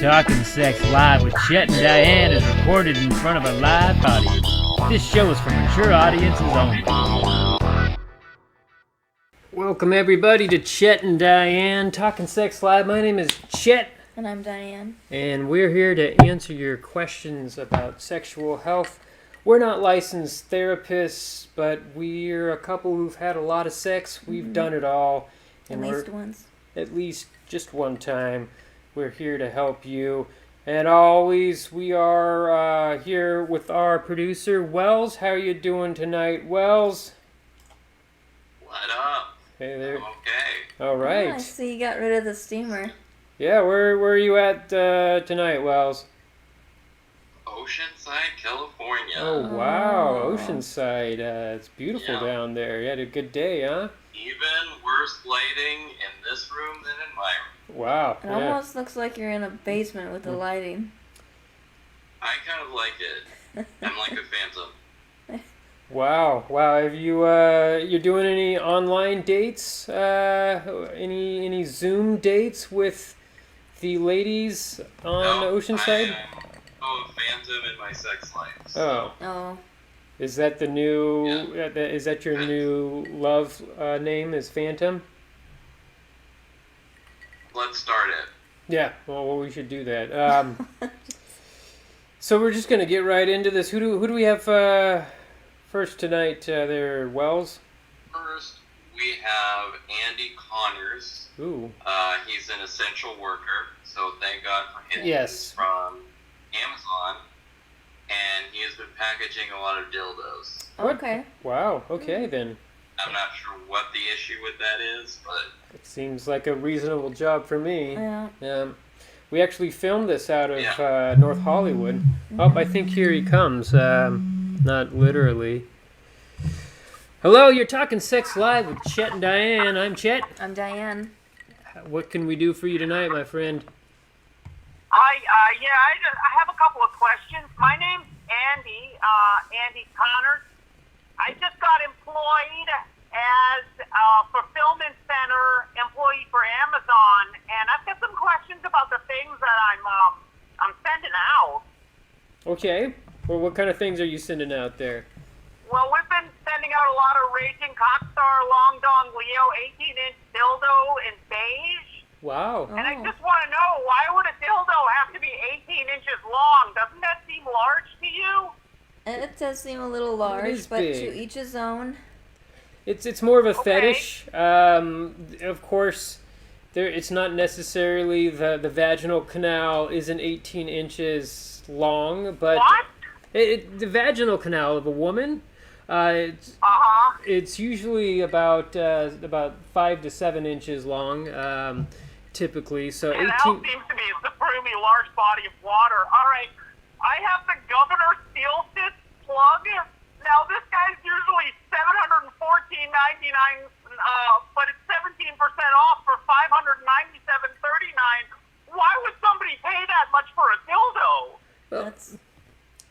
Talking Sex Live with Chet and Diane is recorded in front of a live audience. This show is for mature audiences only. Welcome everybody to Chet and Diane Talking Sex Live. My name is Chet. And I'm Diane. And we're here to answer your questions about sexual health. We're not licensed therapists, but we're a couple who've had a lot of sex. We've done it all. At least once. At least just one time. We're here to help you. And always, we are here with our producer, Wells. How are you doing tonight, Wells? What up? Hey there. I'm okay. All right. Oh, I see you got rid of the steamer. Yeah, where are you at tonight, Wells? Oceanside, California. Oh, wow. Oh. Oceanside. It's beautiful down there. You had a good day, huh? Even worse lighting in this room than in my room. Wow. It almost looks like you're in a basement with the lighting. I kind of like it. I'm like a phantom. Wow. Have you you're doing any online dates? Any Zoom dates with the ladies on Oceanside? I'm a phantom in my sex life. So. Oh. Is that the new? Yeah. Is that your new love name? Is Phantom? Let's start it. Yeah. Well, we should do that. So we're just gonna get right into this. Who do we have first tonight? There, Wells. First, we have Andy Connors. Ooh. He's an essential worker, so thank God for him. Yes. He's from Amazon, and he has been packaging a lot of dildos. Okay. Wow. Okay then. I'm not sure what the issue with that is, but It seems like a reasonable job for me. Yeah. We actually filmed this out of North Hollywood. Oh, I think here he comes. Not literally. Hello, you're talking Sex Live with Chet and Diane. I'm Chet. I'm Diane. What can we do for you tonight, my friend? I have a couple of questions. My name's Andy, Andy Connors. I just got employed as a fulfillment center employee for Amazon, and I've got some questions about the things that I'm sending out. Okay. Well, what kind of things are you sending out there? Well, we've been sending out a lot of Raging Cockstar Long Dong Leo 18-inch dildo in beige. Wow. And I just want to know, why would a dildo have to be 18 inches long? Doesn't that seem large to you? It does seem a little large, is but big. to each his own. It's more of a Okay. fetish. Of course, it's not necessarily the vaginal canal isn't 18 inches long, but What? the vaginal canal of a woman, it's usually about 5 to 7 inches long, typically. So And 18. that seems to be a supremely large body of water. All right, I have the Governor Steel Fist plug. Now, this guy's usually $714.99, but it's 17% off for $597.39. Why would somebody pay that much for a dildo? That's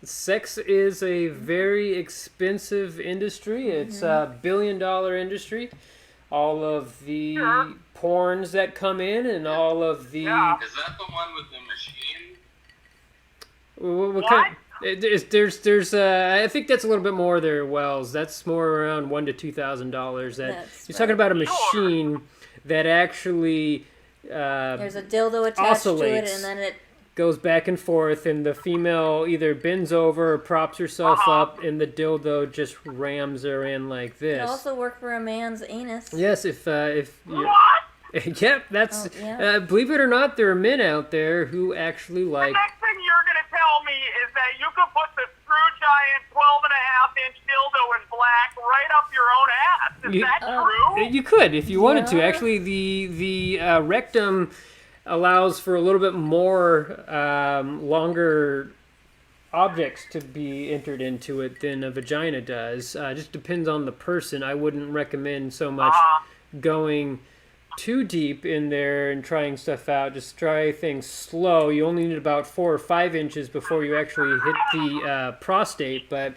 Sex is a very expensive industry. It's a billion-dollar industry. All of the porns that come in and all of the... Yeah. is that the one with the machine? What kind, there's I think that's a little bit more there, Wells. That's more around $1,000 to $2,000. That's You're talking about a machine that actually there's a dildo attached to it, oscillates. and then it. Goes back and forth, and the female either bends over or props herself up, and the dildo just rams her in like It this. also work for a man's anus. Yes, if you're, What? yep, that's believe it or not, there are men out there who actually The like. next thing you're going to tell me is that you could put the Screw Giant 12.5-inch dildo in black right up your own ass. Is that true? You could if you wanted to. Yeah. Actually, the rectum allows for a little bit more longer objects to be entered into it than a vagina does. Just depends on the person. I wouldn't recommend so much going too deep in there and trying stuff out. Just try things slow. You only need about 4 or 5 inches before you actually hit the prostate. But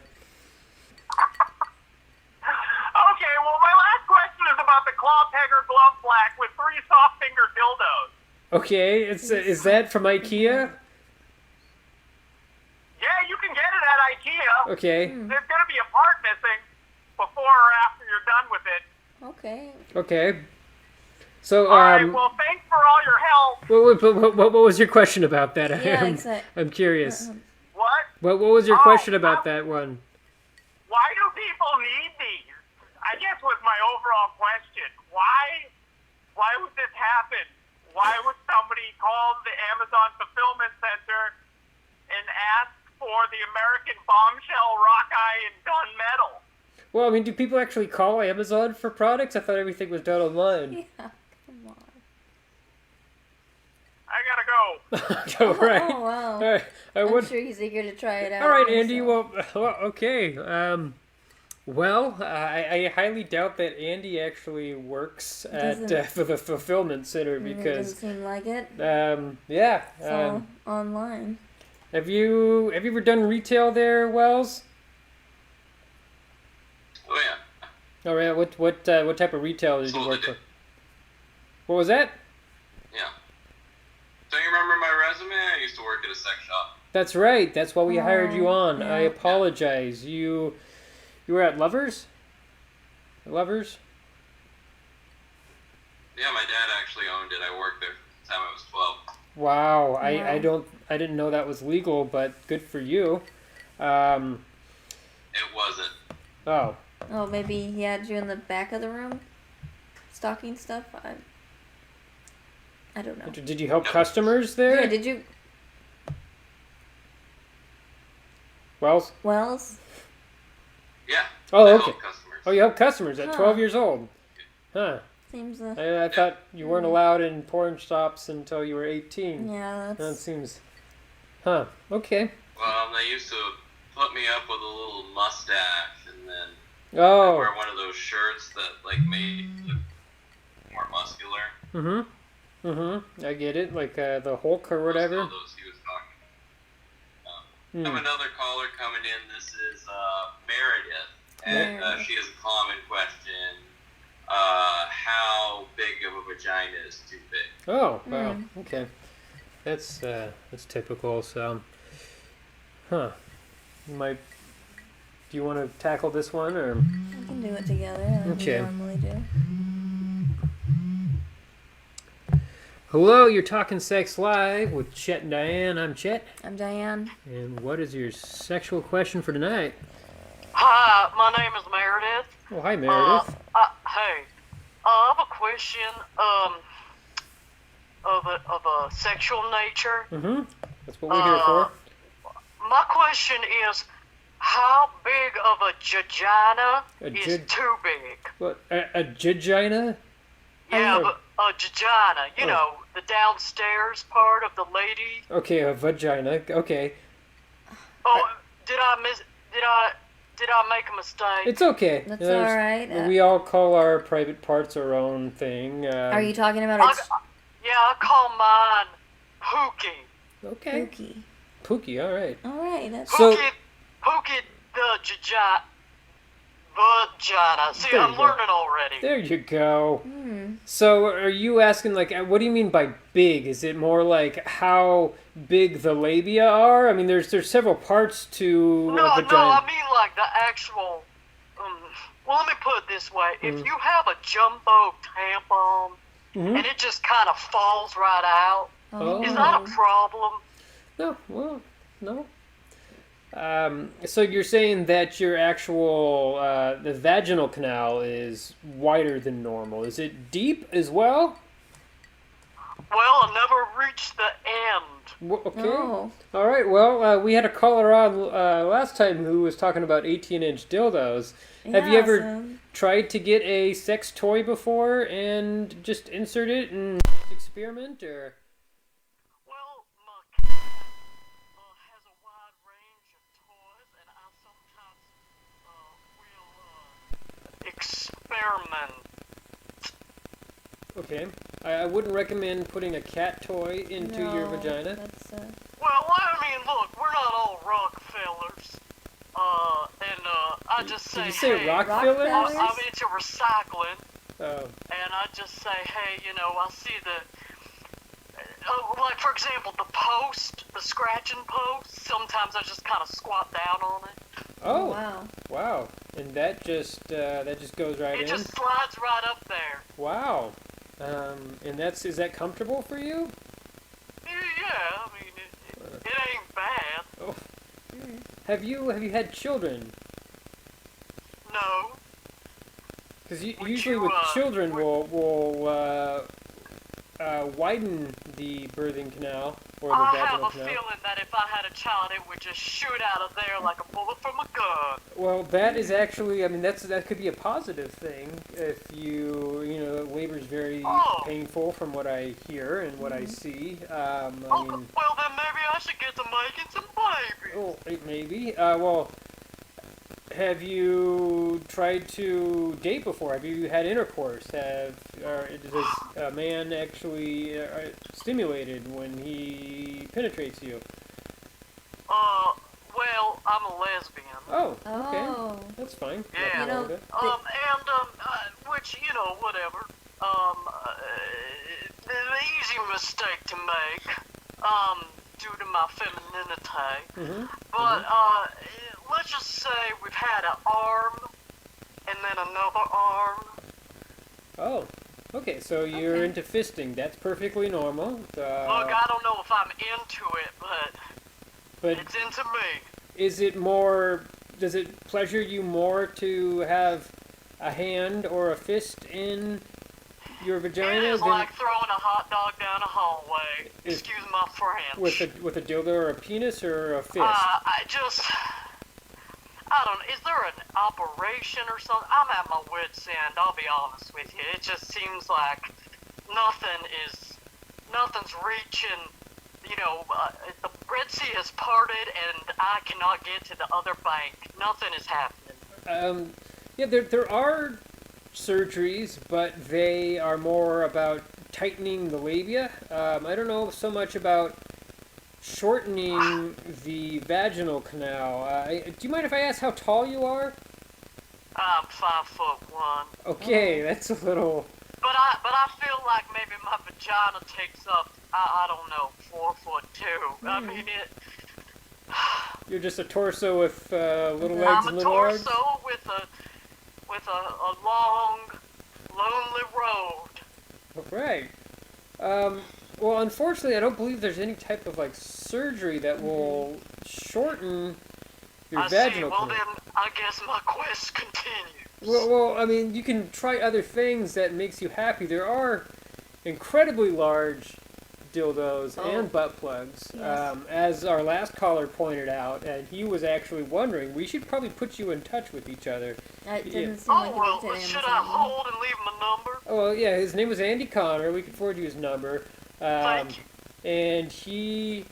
Okay, well, my last question is about the claw pegger glove black with 3 soft finger dildos. Okay, is that from IKEA? Yeah, you can get it at IKEA. Okay. There's gonna be a part missing before or after you're done with it. Okay. Okay. So, All right. Well, thanks for all your help. what was your question about that? Yeah, exactly. I'm curious. What? What was your question about that one? Why do people need these? I guess was my overall question. Why would this happen? Why would somebody call the Amazon fulfillment center and ask for the American bombshell rock eye and gunmetal? Well, I mean, do people actually call Amazon for products? I thought everything was done online. Yeah, come on. I gotta go. All right. Oh, wow. All right. I'm sure he's eager to try it out. All right, Andy. himself. Well, okay. I highly doubt that Andy actually works at for the fulfillment center It because doesn't seem like it. yeah. It's all online. Have you ever done retail there, Wells? Oh yeah. All right. What type of retail did you Sold work it. for? What was that? Yeah. Don't you remember my resume? I used to work at a sex shop. That's right. That's why we hired you on. yeah. I apologize. You were at Lovers? Lovers? Yeah, my dad actually owned it. I worked there from the time I was 12. Wow. Wow. I didn't know that was legal, but good for you. It wasn't. Oh. Oh, maybe he had you in the back of the room? Stocking stuff? I don't know. Did you help customers there? Yeah, did you... Wells? Wells? Yeah. Oh, I okay. helped customers. Oh, you help customers at Huh. 12 years old. Huh. Seems... I thought you weren't allowed in porn shops until you were 18. yeah, That that's... seems... Huh. Okay. Well, they used to put me up with a little mustache, and then I'd Oh. wear one of those shirts that like made you look more muscular. Mm-hmm. Mm-hmm. I get it. Like the Hulk or whatever. Those clothes he was talking about. I have another caller coming in. This is Meredith, and she has a common question. How big of a vagina is too big? Oh, wow. Okay. That's typical. So, huh? Do you want to tackle this one or? We can do it together, like Okay. we normally do. Hello, you're talking sex live with Chet and Diane. I'm Chet. I'm Diane. And what is your sexual question for tonight? Hi, my name is Meredith. Oh, hi, Meredith. Hey, I have a question of a sexual nature. Mm-hmm. That's what we're here for. My question is, how big of a vagina A is too big? What? A vagina? Yeah, Oh. but a vagina, you know, the downstairs part of the lady. Okay, a vagina. Okay. Oh, did I make a mistake? It's okay. That's all right. We all call our private parts our own thing. Are you talking about I call mine Pookie. Okay. Pookie? Pookie, all right. All right. That's... So- Pookie the vagina. See, There you I'm go. learning already. There you go. So are you asking, like, what do you mean by big? Is it more like how big the labia are? I mean, there's several parts to No, a vagina. I mean like the actual. Well, let me put it this way: if you have a jumbo tampon Mhm. and it just kind of falls right out, Oh. is that a problem? No, well, no. So you're saying that your actual the vaginal canal is wider than normal. Is it deep as well? Well, I never reached the end. Okay. No. All right. Well, we had a caller on last time who was talking about 18-inch dildos. Have you Yeah, ever so- tried to get a sex toy before and just insert it and experiment, or? Well, my cat has a wide range of toys, and I sometimes will experiment. Okay. I wouldn't recommend putting a cat toy into your No, vagina. That's, Well, I mean, look, we're not all Rockefellers. And I just say, Did you say hey, Rockefellers? I'm into recycling, Oh. and I just say, hey, you know, I see the like for example, the scratching post, sometimes I just kind of squat down on it. Oh, Wow. wow. And that just goes right It in? just slides right up there. Wow. And is that comfortable for you? Yeah, I mean, it ain't bad. Oh. Have you had children? No. Because Would usually you, with uh, children, would- we'll widen the birthing canal or the I have vaginal a canal. feeling that if I had a child, it would just shoot out of there like a bullet from a gun. Well, that is actually, I mean, that could be a positive thing if labor is very Oh. painful from what I hear and what I see. I mean, Well, then maybe I should get to making some babies. oh, maybe. Well, have you tried to date before? Have you had intercourse? Does a man actually stimulated when he penetrates you? Well, I'm a lesbian. Oh, okay, Oh. that's fine. Yeah. Nothing wrong with it. Which, whatever. The easy mistake to make, due to my femininity. Mhm. But, let's just say we've had an arm, and then another arm. Oh, okay. So you're Okay. into fisting. That's perfectly normal. Look, I don't know if I'm into it, but it's into me. is it more? Does it pleasure you more to have a hand or a fist in your It vagina is than like throwing a hot dog down a hallway. Is- Excuse my French. with a dildo or a penis or a fist? I don't know. Is there an operation or something? I'm at my wit's end, I'll be honest with you. It just seems like nothing's reaching, the Red Sea has parted and I cannot get to the other bank. Nothing is happening. Yeah, there are surgeries, but they are more about tightening the labia. I don't know so much about shortening the vaginal canal. Do you mind if I ask how tall you are? I'm 5'1". Okay, that's a little. But I feel like maybe my vagina takes up, I don't know, 4'2". I mean, You're just a torso with little legs I'm and a little arms. torso with a long, lonely road. Right. Well, unfortunately, I don't believe there's any type of surgery that will shorten your I see. vaginal Well, canal. then I guess my quest continues. Well, I mean, you can try other things that makes you happy. There are incredibly large dildos and butt plugs. Yes. As our last caller pointed out, and he was actually wondering, we should probably put you in touch with each other. It Yeah. didn't seem like Oh, you well, looked at should Amazon. I hold and leave my number? Oh, well, yeah, his name was Andy Connor. We could forward you his number. Thank you. And he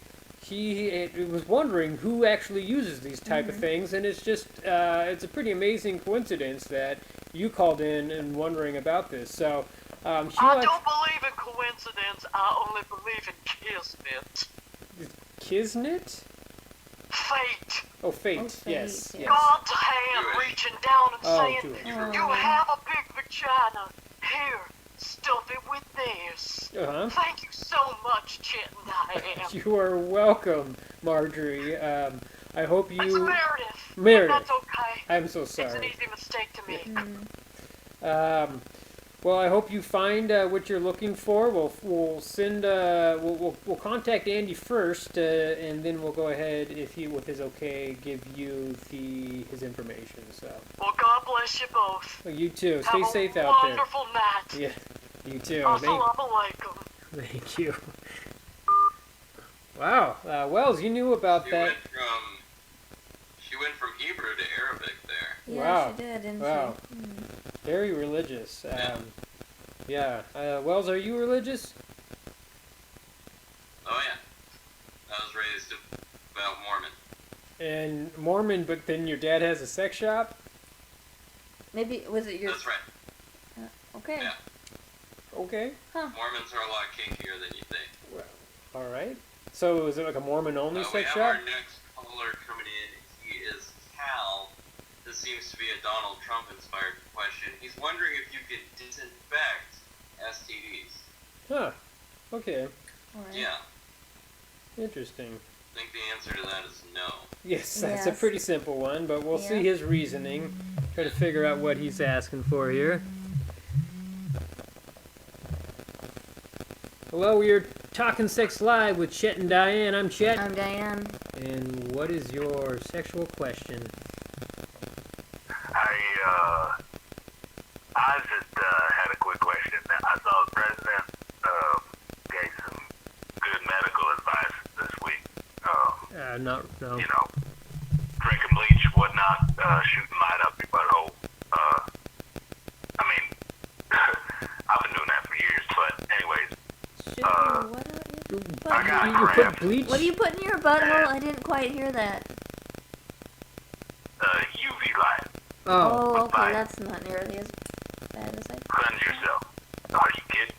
was wondering who actually uses these type of things, and it's just it's a pretty amazing coincidence that you called in and wondering about this. So I don't believe in coincidence. I only believe in kismet. Kismet? Fate. Oh, fate. Oh, fate, Yes, yeah. yes. God's hand Jewish. reaching down and Oh, saying, Jewish. you have a big vagina. Here, stuff it with this. Uh-huh. Thank you so much, Chet and Diane. You are welcome, Marjorie. I hope It's you. Meredith. Meredith. That's okay. I'm so It's an sorry. easy mistake to make. Well, I hope you find what you're looking for. We'll send we'll contact Andy first, and then we'll go ahead, if he with his okay, give you his information. So Well, God bless you both. you too. Stay Have safe a out there. wonderful night. Yeah, you too. Assalamu alaikum. Thank you. Wow, Wells, you knew about She that. went from Hebrew to Arabic there. Yeah, Wow. she did, didn't Wow. she? Very religious. Yeah. Yeah. Wells, are you religious? Oh yeah, I was raised about Mormon. And Mormon, but then your dad has a sex shop? Maybe, was it your... That's right. Okay. Yeah. Okay. Mormons are a lot kinkier than you think. All right. So is it like a Mormon-only We sex have shop? our next caller coming in. He is Cal. This seems to be a Donald Trump-inspired question. He's wondering if you can disinfect STDs. Huh. Okay. Alright. Yeah. Interesting. I think the answer to that is no. Yes, that's a Yes. pretty simple one, but we'll see Yeah. his reasoning. Try to figure out what he's asking for here. Hello, we are Talking Sex Live with Chet and Diane. I'm Chet. I'm Diane. And what is your sexual question? I just had a quick question. I saw the president gave some good medical advice this week. No. You know, drinking bleach, whatnot, shooting light up your butthole. I mean, I've been doing that for years, but anyways, Shit, what are you I got You put cramps. bleach? What do you put in your butthole? I didn't quite hear that. UV light. Oh, Oh, okay, Bye. that's not nearly as bad as I. Cleanse yourself. Are you kidding?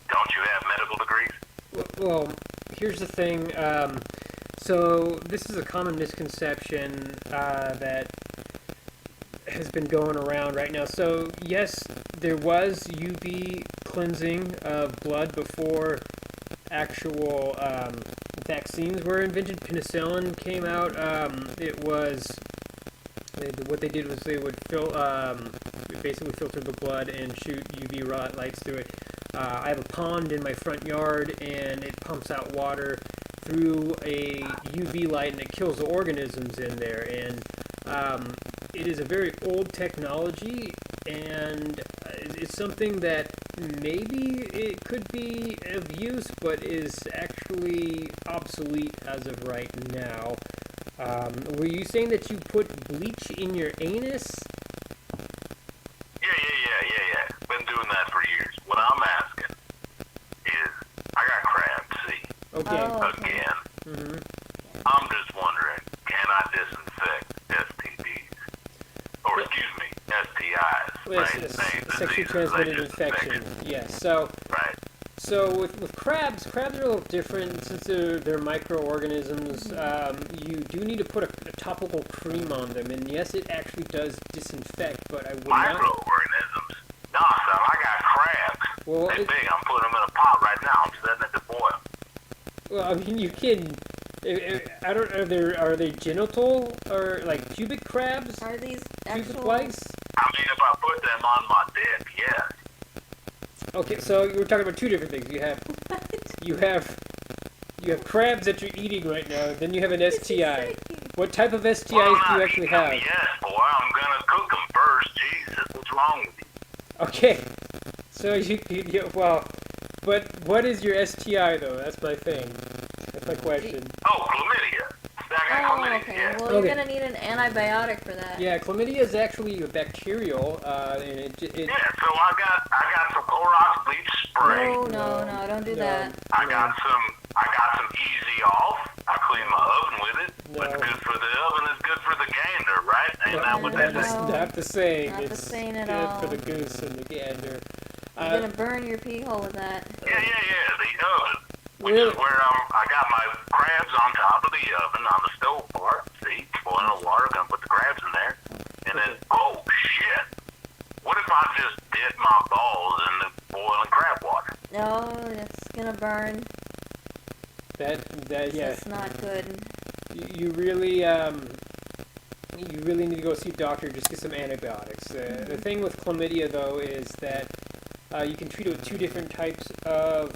Don't you have medical degrees? well, here's the thing. So this is a common misconception that has been going around right now. So yes, there was UV cleansing of blood before actual vaccines were invented. Penicillin came out. What they did was they would basically filter the blood and shoot UV lights through it. I have a pond in my front yard, and it pumps out water through a UV light, and it kills the organisms in there. And it is a very old technology, and it's something that maybe it could be of use, but is actually obsolete as of right now. Were you saying that you put bleach in your anus? Yeah. Been doing that for years. What I'm asking is, I got cramps, see, Okay. Oh, okay. again. Mm-hmm. I'm just wondering, can I disinfect STDs? Or excuse me, STIs. Well, Same it's thing, sexually diseases, transmitted they just infection. infect it. Yes. So Right. with crabs are a little different since they're microorganisms. You do need to put a topical cream on them, and yes, it actually does disinfect. But I would not. Microorganisms? Nah, son, I got crabs. Well, They big. I'm putting them in a pot right now. I'm setting it to boil. Well, I mean, you can. I don't. Are they genital or like pubic crabs? Are these Pubic actual? lice? I mean, if I put them on my dick, yes. Okay, so we're talking about two different things. You have crabs that you're eating right now. Then you have an STI. What type of STIs Well, I'm do you not actually eating them have? yet, boy. I'm gonna cook them first. Jesus, what's wrong with you? Okay, so well, but what is your STI though? That's my thing. That's my question. Oh, chlamydia. I got Oh, chlamydia, okay. yeah. Well, Okay. you're gonna need an antibiotic for that. Yeah, chlamydia is actually a bacterial, and it Yeah, so I got some Clorox bleach spray. No, don't do that. I got some Easy Off. I clean my oven with it. What's No. good for the oven is good for the gander, right? Ain't that what they That is say? No. not the saying. Not the It's saying at good all. for the goose and the gander. You're gonna burn your pee hole with that. Yeah, the oven. Which Really? is where I got my crabs on top of the oven on the stove part. See, boiling the water, gonna put the crabs in there. And then, oh shit! What if I just dip my balls in the boiling crab water? No, it's gonna burn. That yeah. That's not good. You really need to go see a doctor. Just get some antibiotics. The thing with chlamydia though is that you can treat it with two different types of.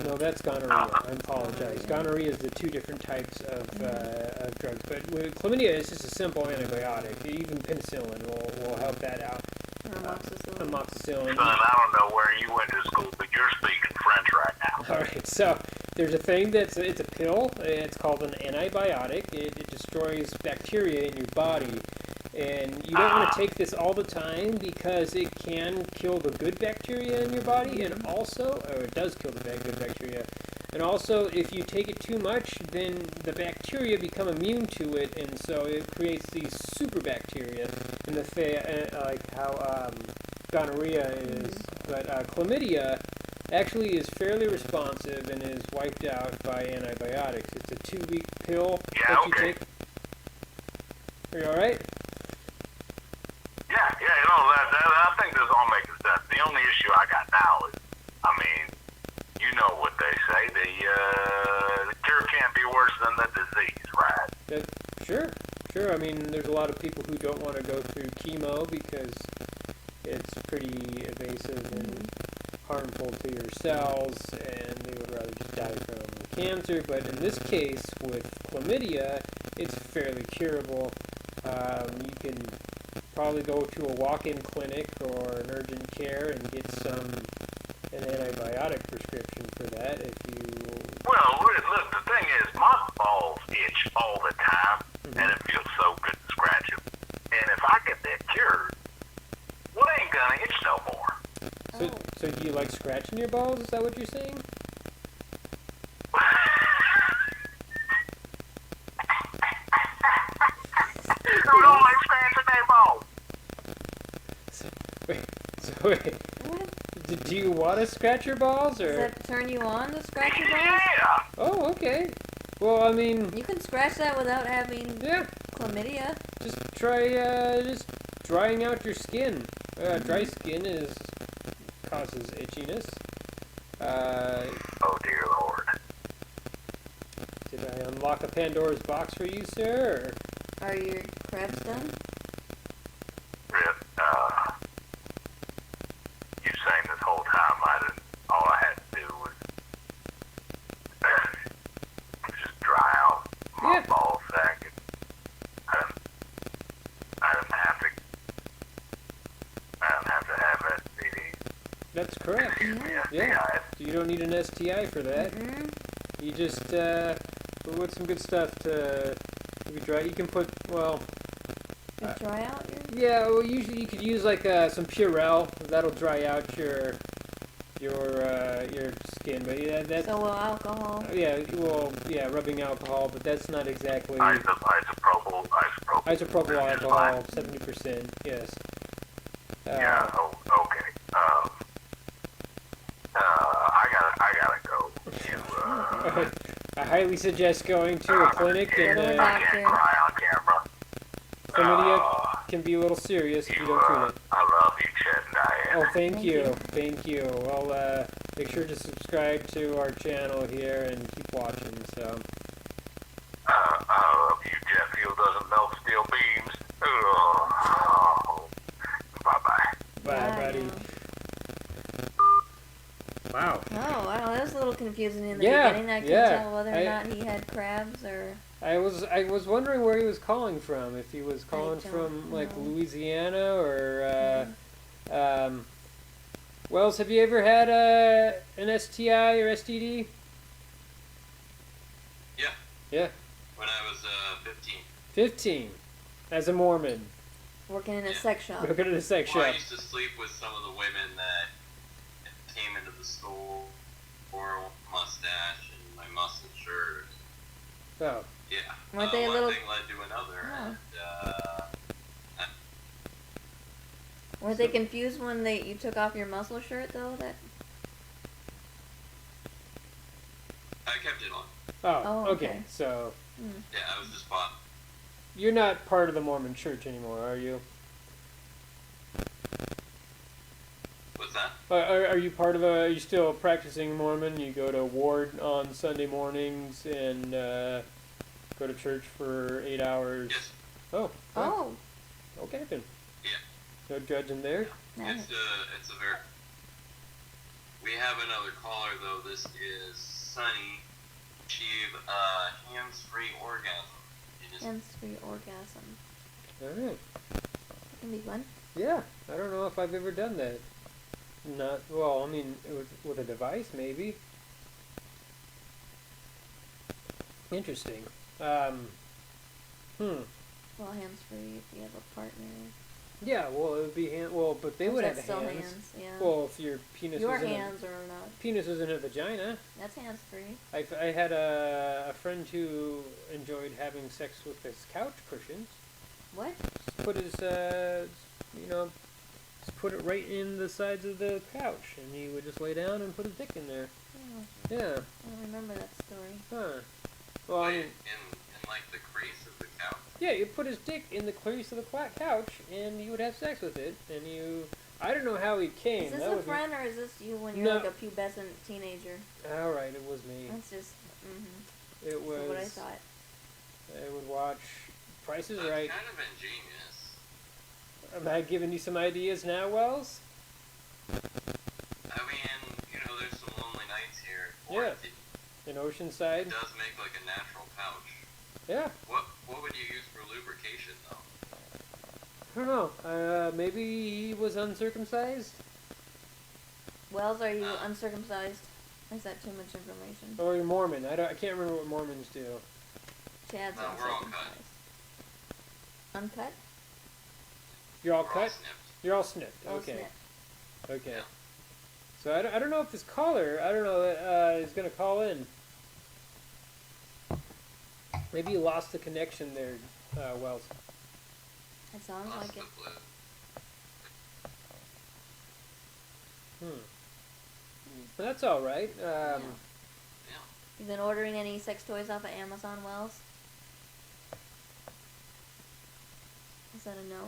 No, that's gonorrhea. I apologize. Gonorrhea is the two different types of drugs. But with chlamydia, it's just a simple antibiotic. Even penicillin will help that out. Amoxicillin. Amoxicillin. Son, I don't know where you went to school, but you're speaking French right now. All right, so there's a thing it's a pill. It's called an antibiotic. It destroys bacteria in your body, and you don't want to take this all the time because it can kill the good bacteria in your body, and also, or it does kill the good bacteria. And also, if you take it too much, then the bacteria become immune to it, and so it creates these super bacteria in the like how gonorrhea is. But chlamydia actually is fairly responsive and is wiped out by antibiotics. It's a 2-week pill Yeah, that you okay. take. Are you all right? Yeah, I think this all makes sense. The only issue I got now is, I mean, you know what they Sure, I mean, there's a lot of people who don't want to go through chemo because it's pretty invasive and harmful to your cells, and they would rather just die from cancer. But in this case, with chlamydia, it's fairly curable. You can probably go to a walk-in clinic or an urgent care and get an antibiotic prescription for that if you... Well, look, the thing is, my balls itch all the time, and it feels so good to scratch them. And if I get that cured, well, it ain't gonna itch no more. So do you like scratching your balls? Is that what you're saying? Who don't like scratching their balls? Wait, What? do you want to scratch your balls, Does or? that turn you on to scratch your balls? Yeah. Oh, okay. Well, I mean, You can scratch that without having yeah. chlamydia. Just try just drying out your skin. Dry skin causes itchiness. Oh dear Lord. Did I unlock a Pandora's box for you, sir? Are your crabs done? Rip, you sang this whole time. All I had to do was just dry out my Yeah. ball sack. I didn't have to have STD. That's correct. Yeah. You don't need an STI for that. Mm-hmm. You just put some good stuff to dry. You can put Just dry out your... yeah. Well, usually you could use like some Purell. That'll dry out your skin. But yeah, that's So will alcohol. yeah, rubbing alcohol. But that's not exactly Isopropyl isopropyl is alcohol. fine. 70%. Yes. Yeah. Oh, okay. I gotta go. I highly suggest going to a clinic, and Go to a I doctor. can't cry on camera. chlamydia can be a little serious if you don't treat it. I love you, Chet and Diane. Oh, thank you. Well, make sure to subscribe to our channel here and keep watching. So, I love you, jet fuel doesn't melt steel beams. Oh. Bye-bye. bye, buddy. Wow. Oh, wow, that was a little confusing in the Yeah, beginning. I couldn't yeah. tell whether or not he had crabs or... I was wondering where he was calling from. If he was calling don't from like know. Louisiana or Wells, have you ever had an STI or STD? Yeah. Yeah. When I was 15. 15. As a Mormon. Working in a sex shop. Working at a sex Well, I shop. used to sleep with some of the women that came into the store, wore a mustache and my muscle shirt. Oh. Yeah. Weren't they a one little... thing led to another, Oh. and Were they confused when you took off your muscle shirt, though? That... I kept it on. Oh, Oh, okay. okay. So, Yeah, I was just bought. you're not part of the Mormon church anymore, are you? What's that? Are you part of are you still practicing Mormon? You go to ward on Sunday mornings and go to church for 8 hours? Yes. Oh. Oh. Okay then. Yeah. No judging there. Nice. It's a very. We have another caller though. This is Sunny. Achieve hands-free orgasm. Hands-free orgasm. Alright. That can be fun. Yeah. I don't know if I've ever done that. Not, well, I mean, with a device, maybe. Interesting. Well, hands-free if you have a partner. Yeah, well, it would be but they Or is would that have still hands. Yeah. Well, if your penis Your was in hands are not. penis was in a vagina. That's hands-free. I had a friend who enjoyed having sex with his couch cushions. What? Just put his, just put it right in the sides of the couch, and he would just lay down and put his dick in there. Oh, Yeah. I don't remember that story. Huh. Well, I mean, in like the crease of the couch. yeah, you put his dick in the crease of the couch, and you would have sex with it, and I don't know how he came. Is this That a would be- friend or is this you when you're No. like a pubescent teenager? All right, it was me. That's just. It was. That's what I thought. I would watch Price is That's right. kind of ingenious. Am I giving you some ideas now, Wells? I mean, there's some lonely nights here. Yeah. In Oceanside? It does make like a natural pouch. Yeah. What would you use for lubrication though? I don't know. Maybe he was uncircumcised? Wells, are you uncircumcised? Is that too much information? Or you're Mormon. I can't remember what Mormons do. Chad's No, we're all cut. uncircumcised. Uncut? You're all We're cut? snipped. You're all snipped. Oh, Okay. snap. Okay. Yeah. So I don't know if this caller, is going to call in. Maybe you lost the connection there, Wells. It sounds Lost like the it. flip. But that's all right. Yeah. You've been ordering any sex toys off of Amazon, Wells? Is that a no?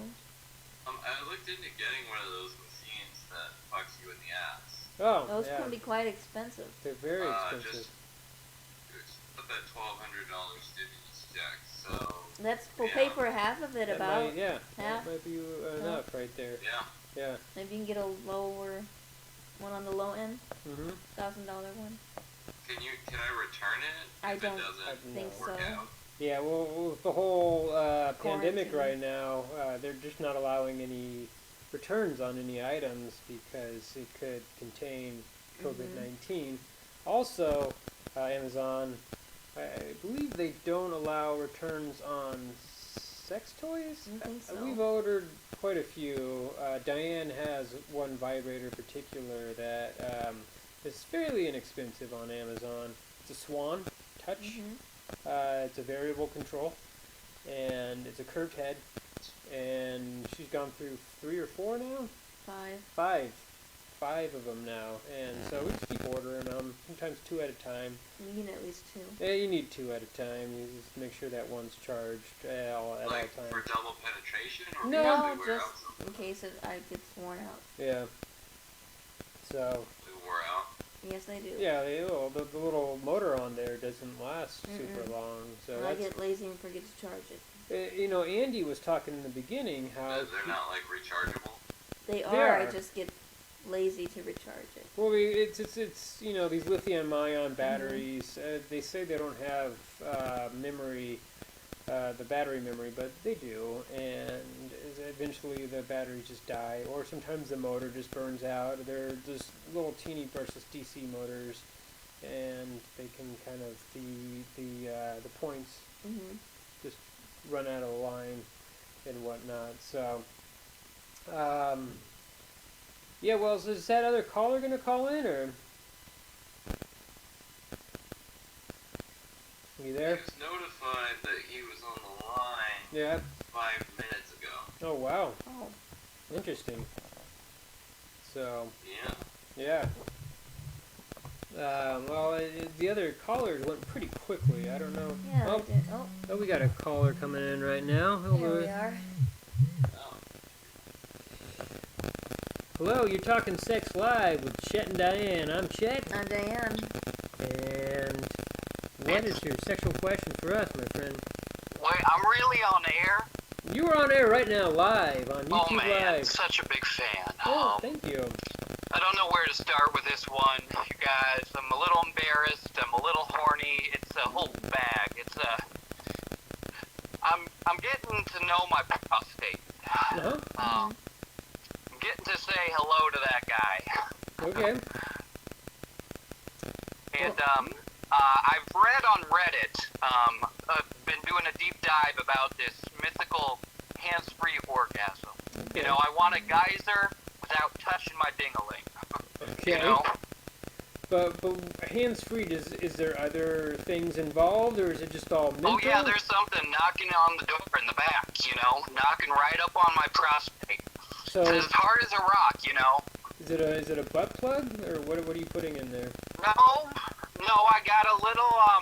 I looked into getting one of those machines that fucks you in the ass. Oh, Those yeah. can be quite expensive. They're very expensive. It's about that $1,200 stimulus check, so We'll pay for half of it, That about might, yeah, half. that might be enough right there. yeah. Yeah. Maybe you can get a lower one on the low end, Mm-hmm. $1,000 one. Can I return it? I if don't it doesn't think work so. out? Yeah, well, with the whole pandemic Quarantine. right now, they're just not allowing any returns on any items because it could contain COVID-19. Also, Amazon, I believe they don't allow returns on sex toys. I think so. We've ordered quite a few. Diane has one vibrator in particular that is fairly inexpensive on Amazon. It's a Swan Touch. It's a variable control, and it's a curved head, and she's gone through 3 or 4 now? 5. Five of them now, and so we just keep ordering them, sometimes 2 at a time. You need at least 2. Yeah, you need 2 at a time. You just make sure that one's charged at all Like times. for double penetration, or No, No, because they wear just out something? in case it gets worn out. Yeah. So, They wore out. Yes, they do. yeah, the little motor on there doesn't last super long. So I that's, get lazy and forget to charge it. Andy was talking in the beginning how They're not like rechargeable. They They are. I are. just get lazy to recharge it. well, it's these lithium-ion batteries. They say they don't have memory, the battery memory, but they do, and eventually the batteries just die, or sometimes the motor just burns out. They're just little teeny brushless DC motors, and they can kind of the points just run out of line and whatnot. So, yeah. Well, so is that other caller gonna call in, or are you I there? was notified that he was on the line Yeah. 5 minutes ago. Oh wow. Oh. Interesting. So, Yeah. yeah. Well, the other callers went pretty quickly. I don't know. Yeah, Oh, I did. Oh, we got a caller coming in right now. here we are. Oh. Hello, you're talking Sex Live with Chet and Diane. I'm Chet. I'm Diane. And what is your sexual question for us, my friend? Wait, I'm really on air? You are on air right now, live on YouTube Oh man, Live. such a big fan. Oh, thank you. I don't know where to start with this one, you guys. I'm a little embarrassed. I'm a little horny. It's a whole bag. I'm getting to know my prostate. Uh-huh. I'm getting to say hello to that guy. Okay. And I've read on Reddit. I've been doing a deep dive about this mythical hands-free orgasm. Okay. You know, I want a geyser without touching my ding-a-ling. Okay. You know? But hands-free, is there other things involved, or is it just all mental? Oh yeah, there's something knocking on the door in the back, you know, knocking right up on my prostate. So, It's as hard as a rock, you know. is it a butt plug, or what are you putting in there? No, I got a little, I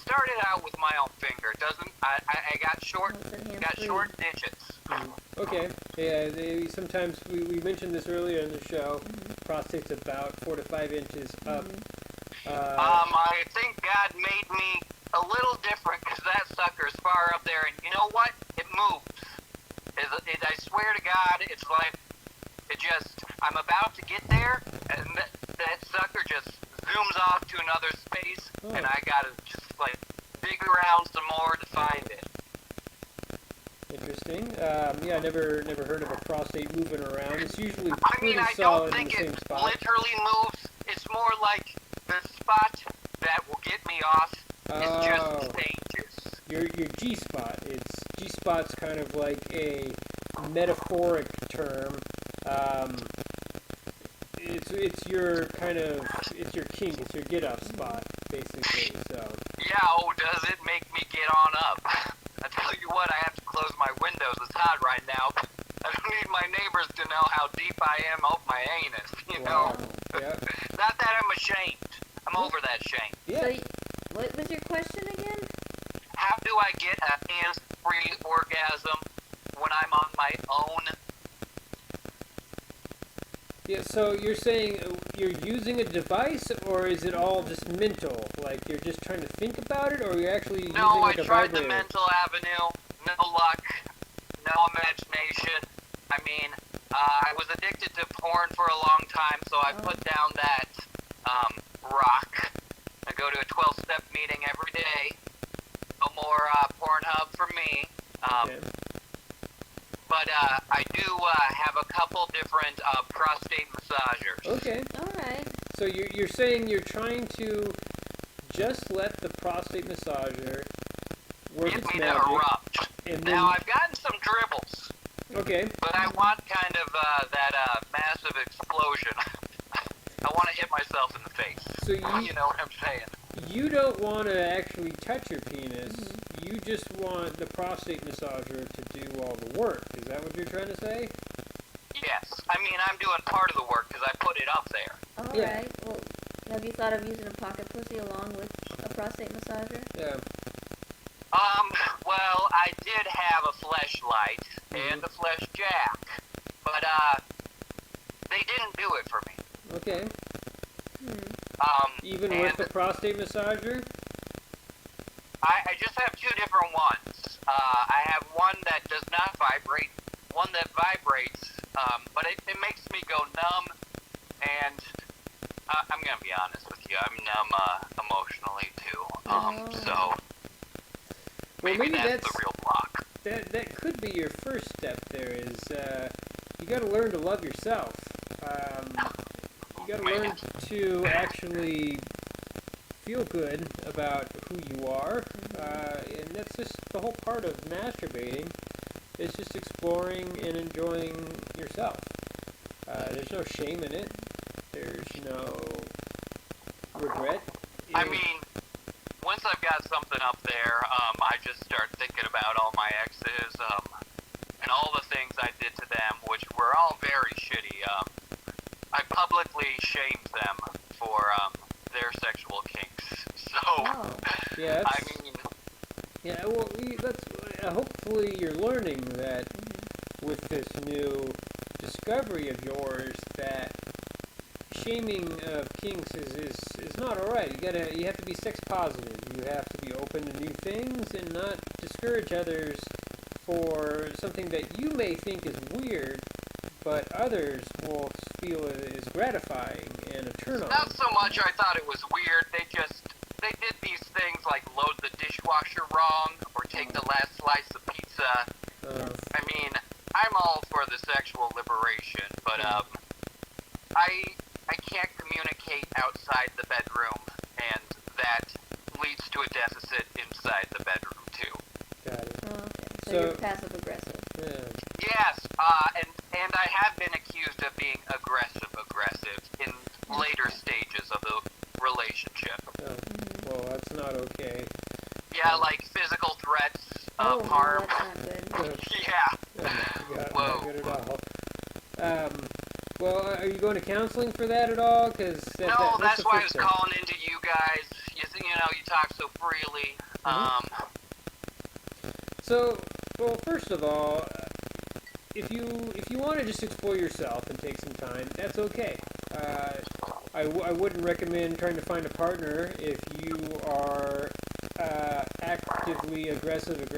started out with my own finger. It doesn't, I got short, What's it, got hands-free? short digits. Okay. Yeah, sometimes we mentioned this earlier in the show. Prostate's about 4 to 5 inches up. I think God made me a little different because that sucker sucker's far up there, and you know what? It moves. I swear to God, it's like I'm about to get there, and that sucker just zooms off to another space, and I gotta just like dig around some more to find it. Interesting. Yeah, I never heard of a prostate moving around. It's usually I pretty mean, I solid don't in think the same it spot. literally moves. It's more like the spot that will get me off is just dangerous. Your G spot. G spot's kind of like a metaphoric term. It's your kink. It's your get off spot, basically. So. Yeah. Oh, does it make me get on up? I tell you what, I have to close my windows. It's hot right now. I don't need my neighbors to know how deep I am up my anus. You know. Yeah. Not that I'm ashamed. I'm over that shame. Yeah. So, what was your question again? How do I get a hands-free orgasm when I'm on my own? Yeah, so you're saying you're using a device, or is it all just mental? Like you're just trying to think about it, or you're actually using No, I like a tried vibrator? the mental avenue. No luck. No imagination. I mean, I was addicted to porn for a long time, so I put down that rock. I go to a 12-step meeting every day. No more Pornhub for me. Okay. But I do have a couple different prostate massagers. Okay. All right. So you're saying you're trying to just let the prostate massager work Get its me to magic, erupt. and Now, then I've gotten some dribbles, okay. but I want kind of that massive explosion. I want to hit myself in the face. So You know what I'm saying? you don't want to actually touch your penis. You just want the prostate massager to do all the work. Is that what you're trying to say? Yes. I mean, I'm doing part of the work because I put it up there. All Yeah. right. Well, have you thought of using a pocket pussy along with a prostate massager? Yeah. Well, I did have a fleshlight and a flesh jack, but they didn't do it for me. Okay. Even and with the prostate massager? I just have two different ones. I have one that does not vibrate, one that vibrates, but it makes me go numb, and I'm going to be honest with you, I'm numb emotionally too. So Well, maybe that's the real block. That could be your first step. There is you got to learn to love yourself. You got to learn to actually feel good about who you are, and that's just the whole part of masturbating. It's just exploring and enjoying yourself. There's no shame in it. There's no regret. I mean, once I've got something up there, I just start thinking about all my exes, and all the things I did to them, which were all very shitty. I publicly shamed them for their sexual kinks. So, Yeah, I mean, yeah. Well, that's hopefully you're learning that with this new discovery of yours that shaming of kinks is not alright. You have to be sex positive. You have to be open to new things and not discourage others for something that you may think is weird, but others will feel is gratifying and a turn on. not so much I thought it was weird. They did these things like load the dishwasher wrong or take the last slice of pizza. I mean, I'm all for the sexual liberation, but I can't communicate outside the bedroom, and that leads to a deficit inside the bedroom too. Got it. Oh, okay. So, So- you're passive aggressive. Yeah. Yes, and I have been accused of being aggressive in later stages of the relationship. Oh, well, that's not okay. Yeah, like physical threats of harm. That's not good. Yeah. Not Whoa. good at all. Well, are you going to counseling for that at all? Cause No, that's the why I first was step. calling into you guys. You know, you talk so freely. So, well, first of all, if you want to just explore yourself and take some time, that's okay. I wouldn't recommend trying to find a partner if you are actively aggressive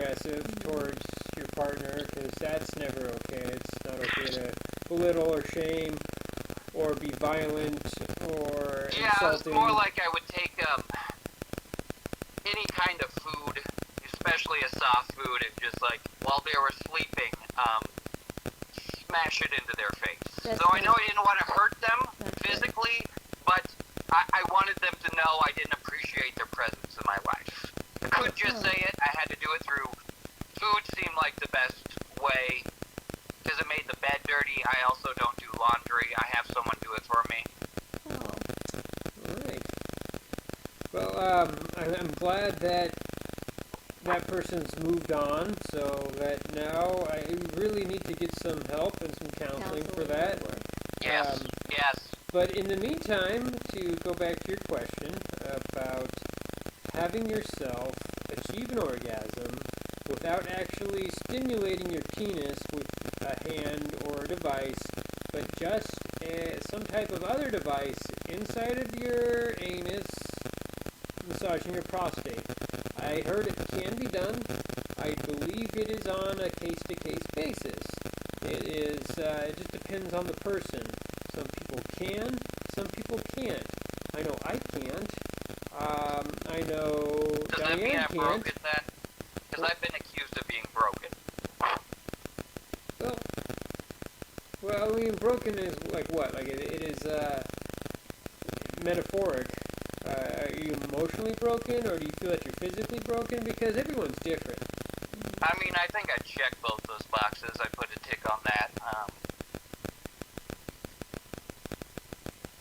towards your partner, because that's never okay. It's not okay to belittle or shame or be violent or Yeah, it's insulting. more like I would take any kind of food, especially a soft food, and just like while they were sleeping, smash it into their face. That's So I know nice. I didn't want to hurt them That's good. physically, but I wanted them to know I didn't appreciate their presence in my life. I couldn't just say it. I had to do it through food. Seemed like the best way because it made the bed dirty. I also don't do laundry. I have someone do it for me. Oh. All right. Well, I'm glad that that person's moved on, so that now I really need to get some help and some counseling for that. Yes, yes. But in the meantime, to go back to your question about having yourself achieve an orgasm without actually stimulating your penis with a hand or a device, but just some type of other device inside of your anus, massaging your prostate. I heard it can be done. I believe it is on a case-to-case basis. It is. It just depends on the person. Some people can. Some people can't. I know I can't. I know Does that mean Diane I'm can't. broken then? Because I've been accused of being broken. Well, I mean, broken is like what? Like it is metaphoric. Are you emotionally broken, or do you feel that you're physically broken? Because everyone's different. I mean, I think I checked both those boxes. I put a tick on that.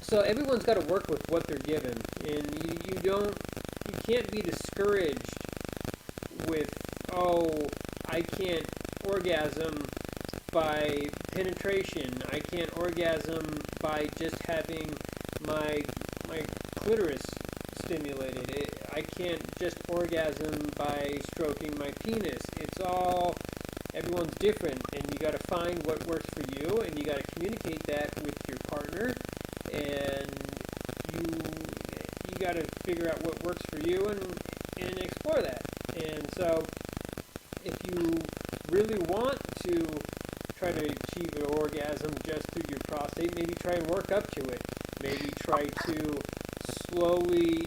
So everyone's got to work with what they're given, and you can't be discouraged with, oh, I can't orgasm by penetration. I can't orgasm by just having my clitoris stimulated. I can't just orgasm by stroking my penis. It's all, everyone's different, and you got to find what works for you, and you got to communicate that with your partner, and you got to figure out what works for you and explore that. And so if you really want to try to achieve an orgasm just through your prostate, maybe try and work up to it. Maybe try to slowly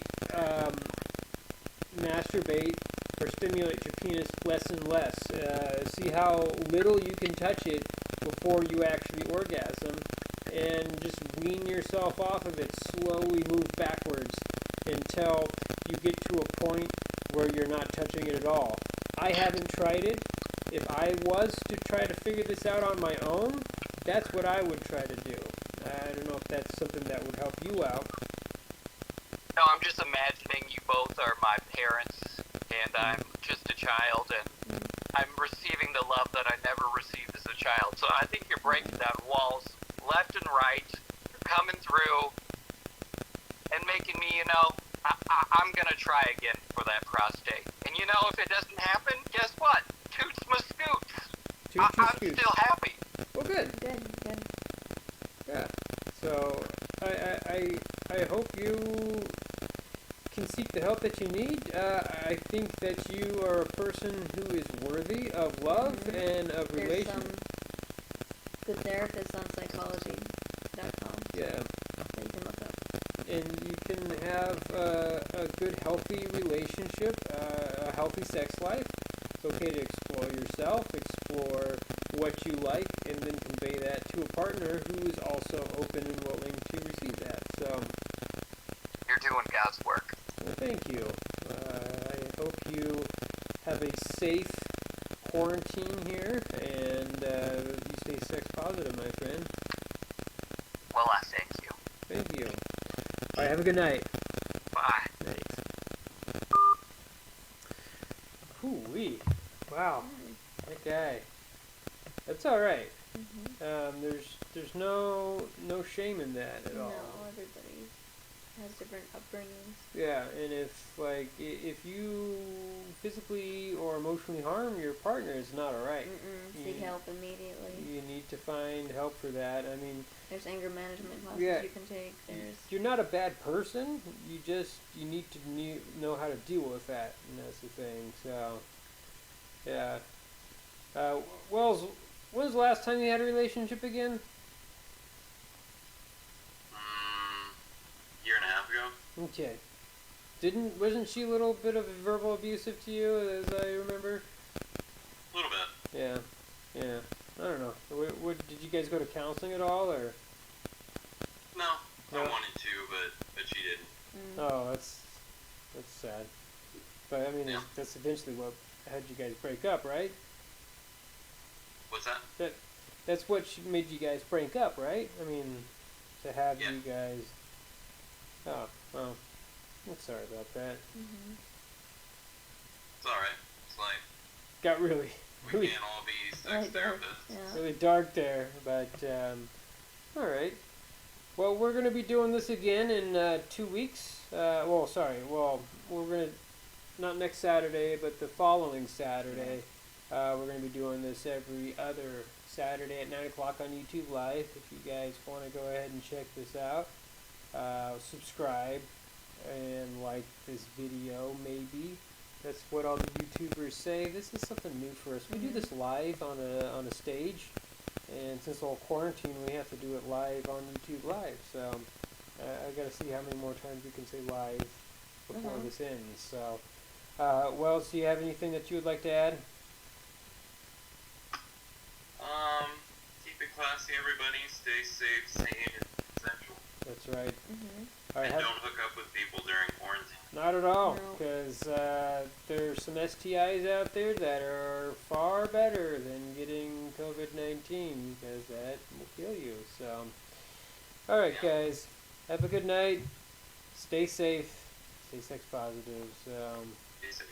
masturbate or stimulate your penis less and less. See how little you can touch it before you actually orgasm, and just wean yourself off of it. Slowly move backwards until you get to a point where you're not touching it at all. I haven't tried it. If I was to try to figure this out on my own, that's what I would try to do. I don't know if that's something that would help you out. No, I'm just imagining you both are my parents, and I'm just a child, and I'm receiving the love that I never received as a child. So I think you're breaking down walls left and right. You're coming through and making me, I'm going to try again for that prostate. And if it doesn't happen, guess what? Toots my scoots. I'm still happy. Well, good. Good. Yeah. So I hope you can seek the help that you need. I think that you are a person who is worthy of love and of There's relation. some good therapists on psychology.com Yeah. that you can look up. And you can have a good, healthy relationship, a healthy sex life. It's okay to explore yourself, explore what you like, and then convey that to a partner who is also open and willing to receive that. So, You're doing God's work. well, thank you. I hope you have a safe quarantine here, and you stay sex positive, my friend. Well, I thank you. Thank you. All right, have a good night. Bye. Thanks. Hoo-wee. Wow. That guy. That's all right. There's no shame in that at all. No, everybody. has different upbringings. Yeah, and if you physically or emotionally harm your partner, it's not alright. Seek help immediately. You need to find help for that. I mean, there's anger management classes you can take. You're not a bad person. You need to know how to deal with that, and that's the thing. So, yeah. Wells, when was the last time you had a relationship again? Year and a half ago. Okay. Wasn't she a little bit of verbal abusive to you, as I remember? A little bit. Yeah. I don't know. Did you guys go to counseling at all, or? No, I wanted to, but she didn't. Oh, that's sad. But I mean, that's eventually what had you guys break up, right? What's that? That's what made you guys break up, right? I mean, to have you guys. Oh, well, I'm sorry about that. It's all right. It's like got really we can't all be sex therapists. Really dark there, but all right. Well, we're gonna be doing this again in 2 weeks. We're gonna not next Saturday, but the following Saturday. We're gonna be doing this every other Saturday at 9 o'clock on YouTube Live. If you guys want to go ahead and check this out, subscribe and like this video, maybe. That's what all the YouTubers say. This is something new for us. We do this live on a stage, and since the whole quarantine, we have to do it live on YouTube Live. So I got to see how many more times we can say live before this ends. So, Wells, do you have anything that you would like to add? Keep it classy, everybody. Stay safe, sane, and consensual. That's right. All right, and don't hook up with people during quarantine. Not at all, because there's some STIs out there that are far better than getting COVID-19, because that will kill you. So, all right, guys, have a good night. Stay safe. Stay sex positive. Stay safe.